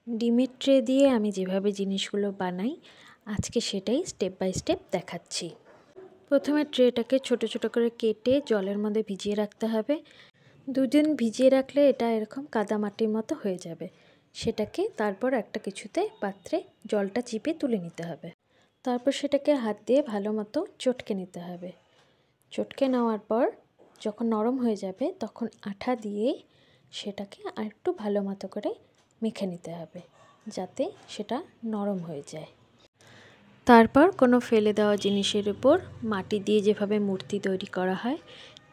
ডিমের ট্রে দিয়ে আমি যেভাবে জিনিসগুলো বানাই আজকে সেটাই স্টেপ বাই স্টেপ দেখাচ্ছি। প্রথমে ট্রেটাকে ছোট ছোট করে কেটে জলের মধ্যে ভিজিয়ে রাখতে হবে। 2 দিন ভিজিয়ে রাখলে এটা এরকম কাদামাটির মতো হয়ে যাবে। সেটাকে তারপর একটা কিছুতে পাত্রে জলটা চিপে তুলে নিতে হবে। তারপর সেটাকে হাত দিয়ে ভালো মতো চটকে নিতে হবে। চটকে নেওয়ার পর যখন নরম হয়ে যাবে তখন আঠা দিয়ে সেটাকে আরেকটু ভালো মতো করে মেখে নিতে হবে যাতে সেটা নরম হয়ে যায়। তারপর কোনো ফেলে দেওয়া জিনিসের উপর মাটি দিয়ে যেভাবে মূর্তি তৈরি করা হয়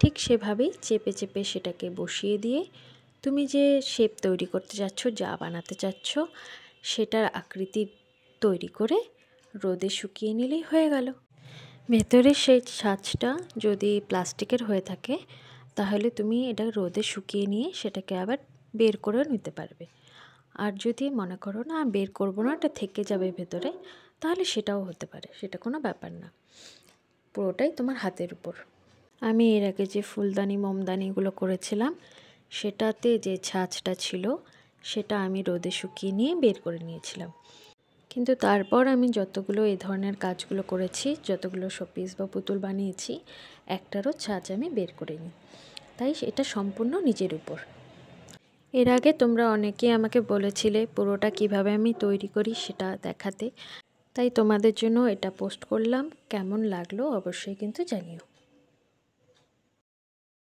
ঠিক সেভাবেই চেপে চেপে সেটাকে বসিয়ে দিয়ে তুমি যে শেপ তৈরি করতে চাচ্ছ, যা বানাতে চাচ্ছ সেটার আকৃতি তৈরি করে রোদে শুকিয়ে নিলেই হয়ে গেল। ভেতরে সেই ছাঁচটা যদি প্লাস্টিকের হয়ে থাকে তাহলে তুমি এটা রোদে শুকিয়ে নিয়ে সেটাকে আবার বের করে নিতে পারবে। আর যদি মনে করো না বের করবো না, এটা থেকে যাবে ভেতরে, তাহলে সেটাও হতে পারে, সেটা কোনো ব্যাপার না। পুরোটাই তোমার হাতের উপর। আমি এর আগে যে ফুলদানি মোমদানিগুলো করেছিলাম সেটাতে যে ছাঁচটা ছিল সেটা আমি রোদে শুকিয়ে নিয়ে বের করে নিয়েছিলাম। কিন্তু তারপর আমি যতগুলো এই ধরনের কাজগুলো করেছি, যতগুলো শোপিস বা পুতুল বানিয়েছি, একটারও ছাঁচ আমি বের করিনি। তাই এটা সম্পূর্ণ নিজের উপর। এর আগে তোমরা অনেকেই আমাকে বলেছিলে পুরোটা কিভাবে আমি তৈরি করি সেটা দেখাতে, তাই তোমাদের জন্য এটা পোস্ট করলাম। কেমন লাগলো অবশ্যই কিন্তু জানিও।